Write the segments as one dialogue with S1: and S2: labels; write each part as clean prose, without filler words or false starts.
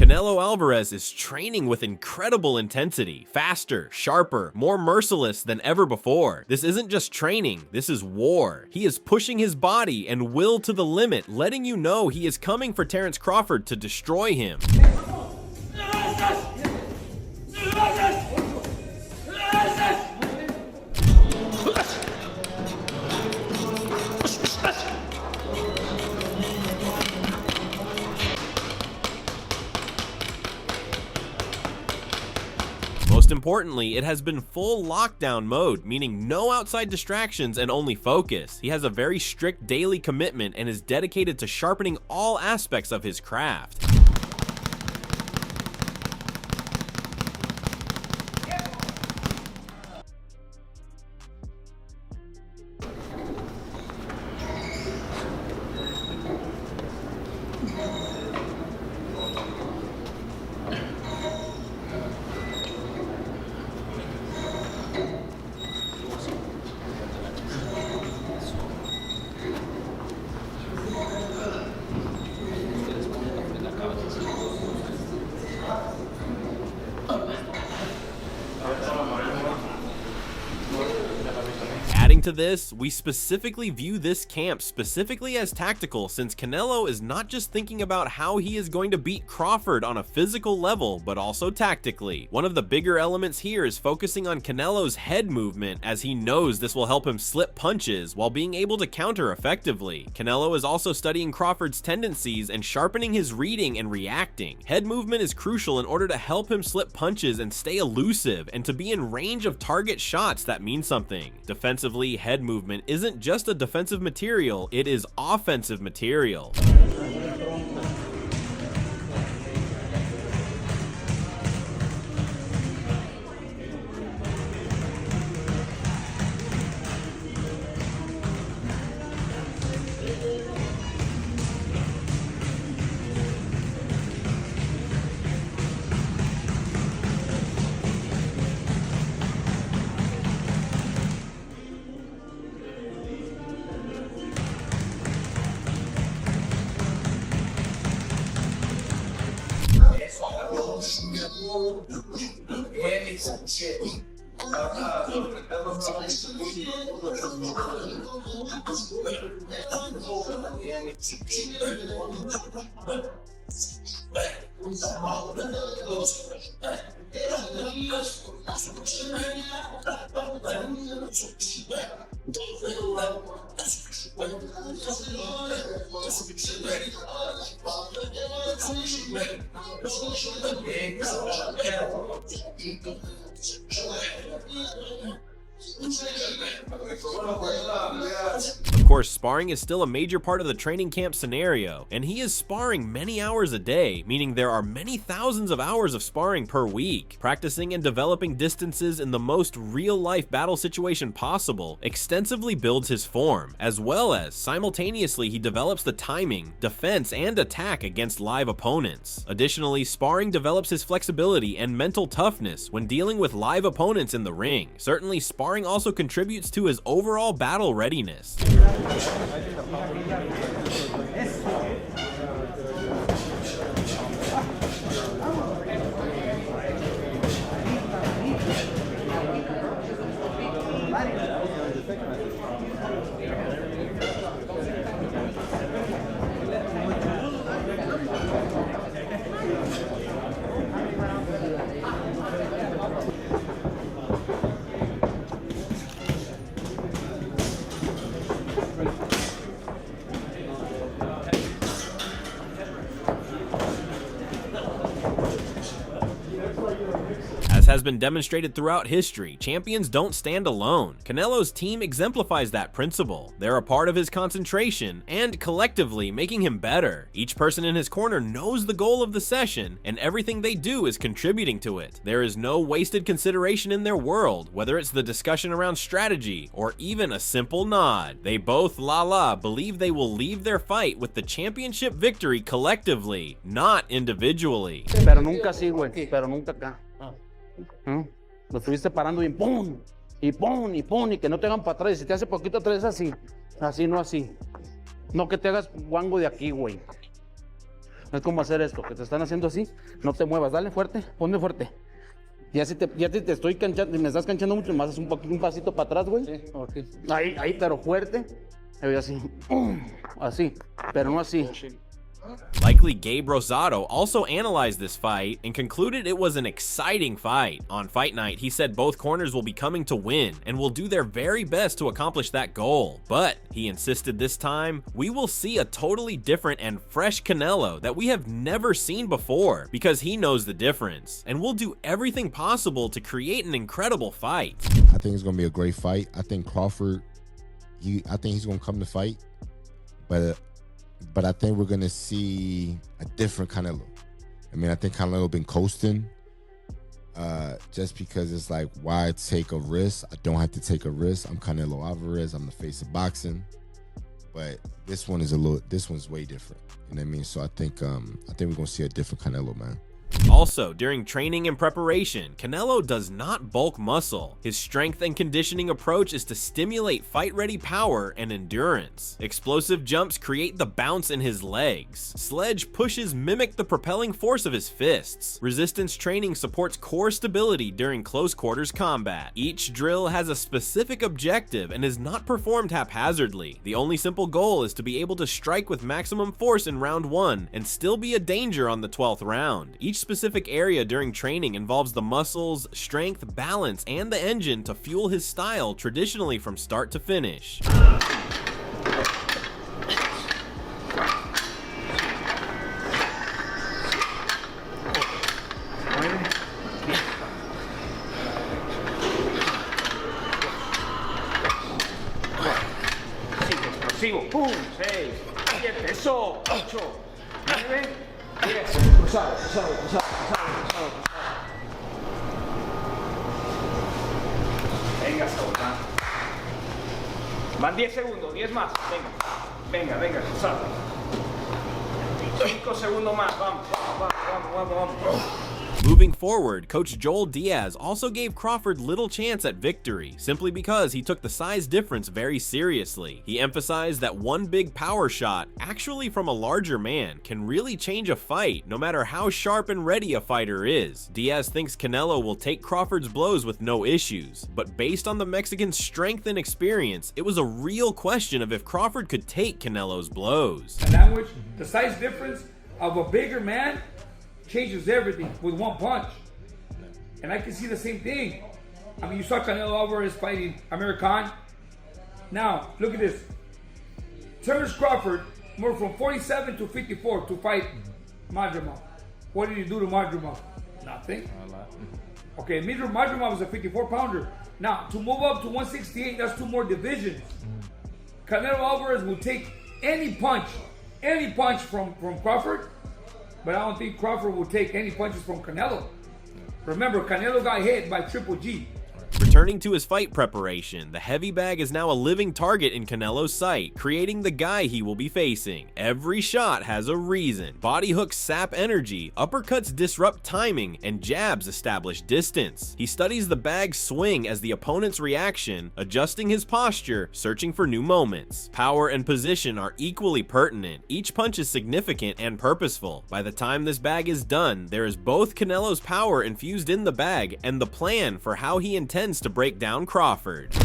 S1: Canelo Alvarez is training with incredible intensity, faster, sharper, more merciless than ever before. This isn't just training, this is war. He is pushing his body and will to the limit, letting you know he is coming for Terence Crawford to destroy him. Most importantly, it has been full lockdown mode, meaning no outside distractions and only focus. He has a very strict daily commitment and is dedicated to sharpening all aspects of his craft. Adding to this, we specifically view this camp specifically as tactical, since Canelo is not just thinking about how he is going to beat Crawford on a physical level, but also tactically. One of the bigger elements here is focusing on Canelo's head movement, as he knows this will help him slip punches while being able to counter effectively. Canelo is also studying Crawford's tendencies and sharpening his reading and reacting. Head movement is crucial in order to help him slip punches and stay elusive, and to be in range of target shots that mean something. Defensively, head movement isn't just a defensive material, it is offensive material. Of course, sparring is still a major part of the training camp scenario, and he is sparring many hours a day, meaning there are many thousands of hours of sparring per week. Practicing and developing distances in the most real-life battle situation possible extensively builds his form, as well as simultaneously he develops the timing, defense, and attack against live opponents. Additionally, sparring develops his flexibility and mental toughness when dealing with live opponents in the ring. Certainly, sparring also contributes to his overall battle readiness. Has been demonstrated throughout history, champions don't stand alone. Canelo's team exemplifies that principle. They're a part of his concentration and collectively making him better. Each person in his corner knows the goal of the session, and everything they do is contributing to it. There is no wasted consideration in their world, whether it's the discussion around strategy or even a simple nod. They both believe they will leave their fight with the championship victory collectively, not individually.
S2: Pero nunca así, güey, pero nunca acá. Lo estuviste parando y ¡pum! Y ¡pum! Y ¡pum! Y que no te hagan para atrás. Si te hace poquito atrás, así. Así, no así. No que te hagas guango de aquí, güey. Es como hacer esto, que te están haciendo así, no te muevas, dale fuerte, ponme fuerte. Ya si te estoy canchando, me estás canchando mucho, más haces un pasito para atrás, güey. Sí, okay. Ahí, pero fuerte. Así, así, pero no así.
S1: Likely Gabe Rosado also analyzed this fight and concluded it was an exciting fight. On fight night, he said both corners will be coming to win and will do their very best to accomplish that goal. But he insisted this time, we will see a totally different and fresh Canelo that we have never seen before because he knows the difference and will do everything possible to create an incredible fight.
S3: I think it's going to be a great fight. I think Crawford, I think he's going to come to fight, but I think we're going to see a different Canelo. I mean, I think Canelo been coasting just because it's like, why take a risk? I don't have to take a risk. I'm Canelo Alvarez. I'm the face of boxing. But this one's way different. You know what I mean? So I think we're going to see a different Canelo, man.
S1: Also, during training and preparation, Canelo does not bulk muscle. His strength and conditioning approach is to stimulate fight-ready power and endurance. Explosive jumps create the bounce in his legs. Sledge pushes mimic the propelling force of his fists. Resistance training supports core stability during close quarters combat. Each drill has a specific objective and is not performed haphazardly. The only simple goal is to be able to strike with maximum force in round 1 and still be a danger on the 12th round. Each specific area during training involves the muscles, strength, balance, and the engine to fuel his style traditionally from start to finish.
S4: Pum, 6, 7, eso, 8, 9, 10. Cruzado. Venga, Saúl. Van 10 segundos, 10 más. Venga, cruzado. 5 segundos más, vamos.
S1: Moving forward, Coach Joel Diaz also gave Crawford little chance at victory, simply because he took the size difference very seriously. He emphasized that one big power shot, actually from a larger man, can really change a fight, no matter how sharp and ready a fighter is. Diaz thinks Canelo will take Crawford's blows with no issues, but based on the Mexican's strength and experience, it was a real question of if Crawford could take Canelo's blows.
S5: And that which the size difference of a bigger man changes everything with one punch. And I can see the same thing. I mean, you saw Canelo Alvarez fighting Amir Khan. Now, look at this. Terence Crawford moved from 47 to 54 to fight Madrimov. What did he do to Madrimov? Nothing. Okay, Madrimov was a 54-pounder. Now, to move up to 168, that's 2 more divisions. Canelo Alvarez will take any punch from Crawford, but I don't think Crawford will take any punches from Canelo. Remember, Canelo got hit by Triple G.
S1: Returning to his fight preparation, the heavy bag is now a living target in Canelo's sight, creating the guy he will be facing. Every shot has a reason. Body hooks sap energy, uppercuts disrupt timing, and jabs establish distance. He studies the bag's swing as the opponent's reaction, adjusting his posture, searching for new moments. Power and position are equally pertinent. Each punch is significant and purposeful. By the time this bag is done, there is both Canelo's power infused in the bag and the plan for how he intends to break down Crawford.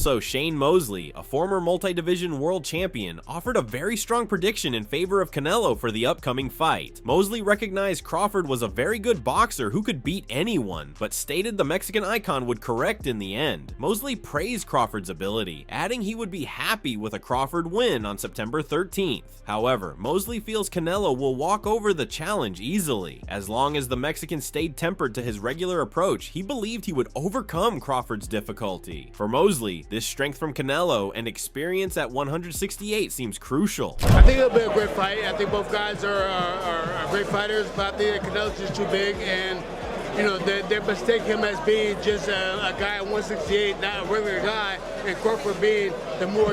S1: Also, Shane Mosley, a former multi-division world champion, offered a very strong prediction in favor of Canelo for the upcoming fight. Mosley recognized Crawford was a very good boxer who could beat anyone, but stated the Mexican icon would correct in the end. Mosley praised Crawford's ability, adding he would be happy with a Crawford win on September 13th. However, Mosley feels Canelo will walk over the challenge easily. As long as the Mexican stayed tempered to his regular approach, he believed he would overcome Crawford's difficulty. For Mosley, This strength from Canelo and experience at 168 seems crucial.
S6: I think it'll be a great fight. I think both guys are great fighters, but I think Canelo's just too big, and you know, they mistake him as being just a guy at 168, not a regular guy, and Crawford being the more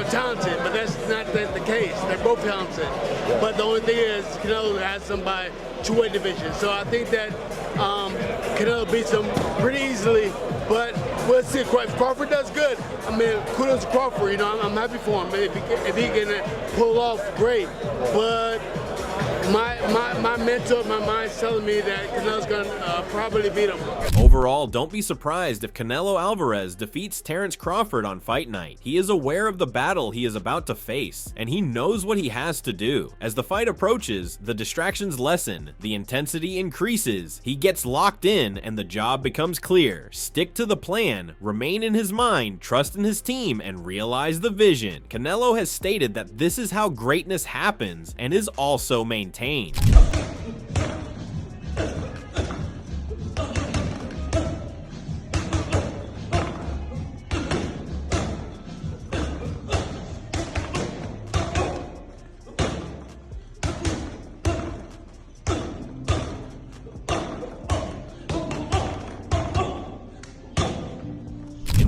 S6: talented. But that's not the case. They're both talented. But the only thing is, Canelo has them by two-weight division. So I think that Canelo beats him pretty easily. But we'll see. If Crawford does good, I mean, kudos to Crawford. You know, I'm happy for him. If he can pull off, great. But my mental, my mind's telling me that Canelo's gonna probably beat him.
S1: Overall, don't be surprised if Canelo Alvarez defeats Terence Crawford on fight night. He is aware of the battle he is about to face, and he knows what he has to do. As the fight approaches, the distractions lessen, the intensity increases, he gets locked in, and the job becomes clear. Stick to the plan, remain in his mind, trust in his team, and realize the vision. Canelo has stated that this is how greatness happens, and is also maintained.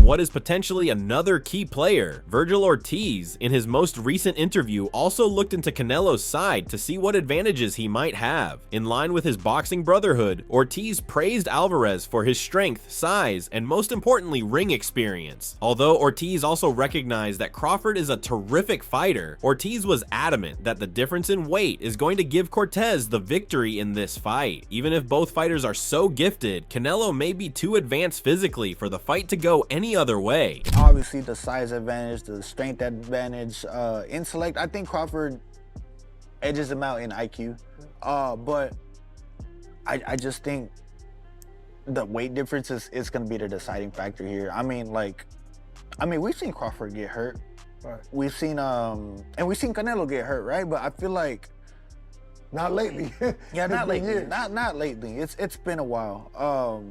S1: What is potentially another key player, Virgil Ortiz, in his most recent interview also looked into Canelo's side to see what advantages he might have. In line with his boxing brotherhood, Ortiz praised Alvarez for his strength, size, and most importantly, ring experience. Although Ortiz also recognized that Crawford is a terrific fighter, Ortiz was adamant that the difference in weight is going to give Cortez the victory in this fight. Even if both fighters are so gifted, Canelo may be too advanced physically for the fight to go any other way.
S7: Obviously the size advantage, the strength advantage, intellect, I think Crawford edges him out in IQ. But I just think the weight difference is going to be the deciding factor here. I mean, we've seen Crawford get hurt. Right. We've seen Canelo get hurt, right? But I feel like
S6: not lately.
S7: Yeah, not lately. Not lately. It's been a while.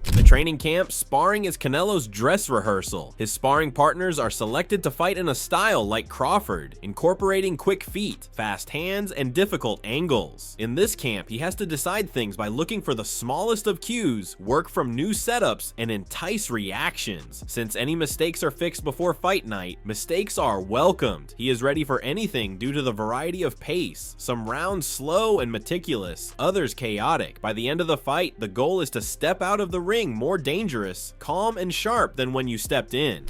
S1: In the training camp, sparring is Canelo's dress rehearsal. His sparring partners are selected to fight in a style like Crawford, incorporating quick feet, fast hands, and difficult angles. In this camp, he has to decide things by looking for the smallest of cues, work from new setups, and entice reactions. Since any mistakes are fixed before fight night, mistakes are welcomed. He is ready for anything due to the variety of pace. Some rounds slow and meticulous, others chaotic. By the end of the fight, the goal is to step out of the ring more dangerous, calm, and sharp than when you stepped in.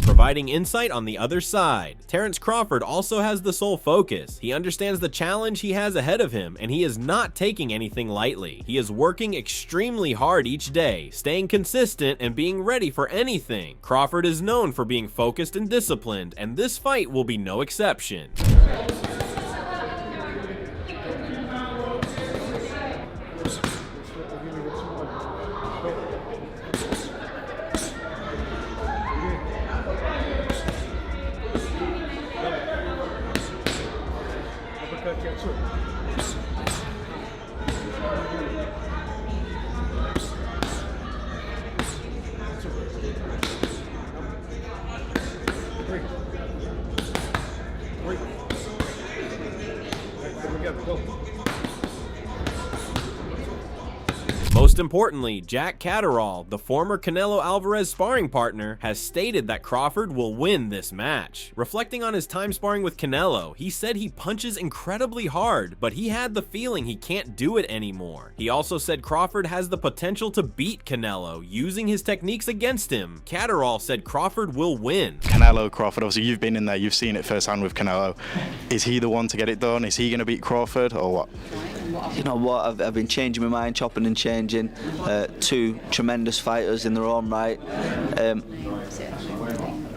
S1: Providing insight on the other side, Terence Crawford also has the sole focus. He understands the challenge he has ahead of him, and he is not taking anything lightly. He is working extremely hard each day, staying consistent and being ready for anything. Crawford is known for being focused and disciplined, and this fight will be no exception. Most importantly, Catateral, the former Canelo Alvarez sparring partner, has stated that Crawford will win this match. Reflecting on his time sparring with Canelo, he said he punches incredibly hard, but he had the feeling he can't do it anymore. He also said Crawford has the potential to beat Canelo, using his techniques against him. Catateral said Crawford will win.
S8: Canelo, Crawford, obviously you've been in there, you've seen it firsthand with Canelo. Is he the one to get it done? Is he going to beat Crawford or what?
S9: You know what? I've been changing my mind, chopping and changing. Two tremendous fighters in their own right.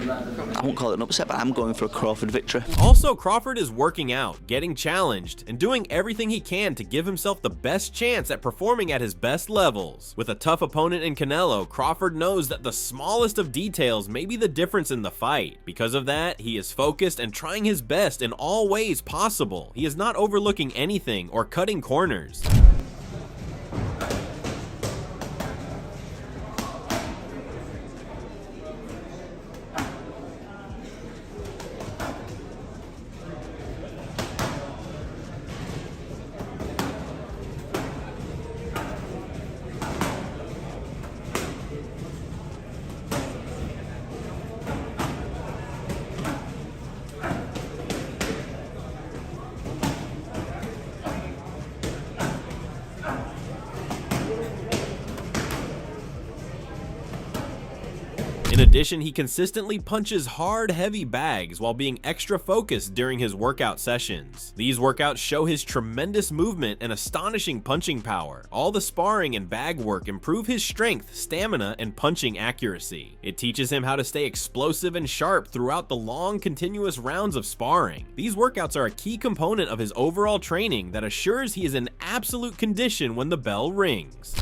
S9: I won't call it an upset, but I'm going for a Crawford victory.
S1: Also, Crawford is working out, getting challenged, and doing everything he can to give himself the best chance at performing at his best levels. With a tough opponent in Canelo, Crawford knows that the smallest of details may be the difference in the fight. Because of that, he is focused and trying his best in all ways possible. He is not overlooking anything or cutting corners. In addition, he consistently punches hard, heavy bags while being extra focused during his workout sessions. These workouts show his tremendous movement and astonishing punching power. All the sparring and bag work improve his strength, stamina, and punching accuracy. It teaches him how to stay explosive and sharp throughout the long, continuous rounds of sparring. These workouts are a key component of his overall training that assures he is in absolute condition when the bell rings.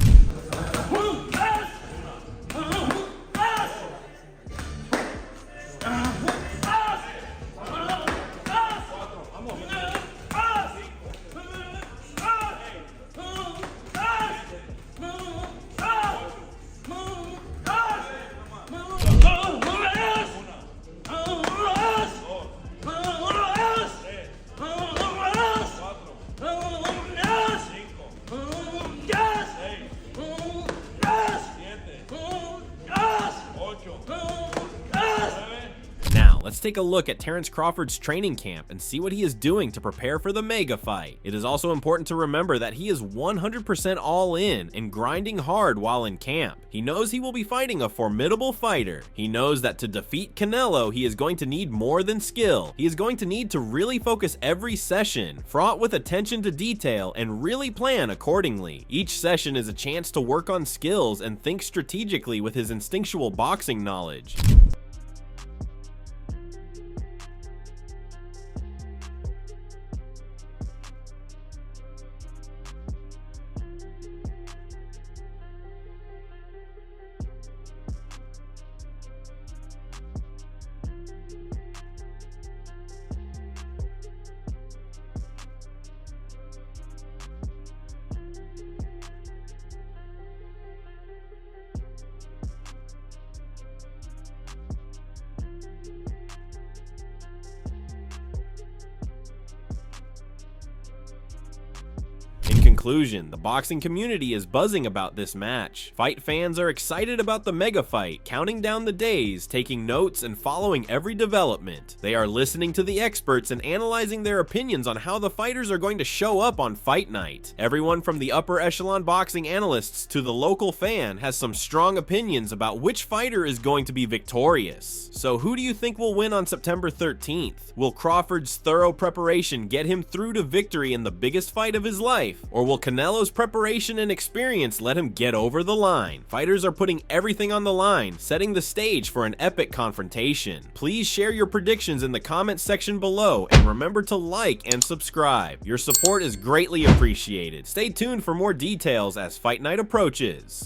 S1: Let's take a look at Terence Crawford's training camp and see what he is doing to prepare for the mega fight. It is also important to remember that he is 100% all in and grinding hard while in camp. He knows he will be fighting a formidable fighter. He knows that to defeat Canelo, he is going to need more than skill. He is going to need to really focus every session, fraught with attention to detail, and really plan accordingly. Each session is a chance to work on skills and think strategically with his instinctual boxing knowledge. In conclusion, the boxing community is buzzing about this match. Fight fans are excited about the mega fight, counting down the days, taking notes, and following every development. They are listening to the experts and analyzing their opinions on how the fighters are going to show up on fight night. Everyone from the upper echelon boxing analysts to the local fan has some strong opinions about which fighter is going to be victorious. So who do you think will win on September 13th? Will Crawford's thorough preparation get him through to victory in the biggest fight of his life? Or will Canelo's preparation and experience let him get over the line? Fighters are putting everything on the line, setting the stage for an epic confrontation. Please share your predictions in the comments section below, and remember to like and subscribe. Your support is greatly appreciated. Stay tuned for more details as Fight Night approaches.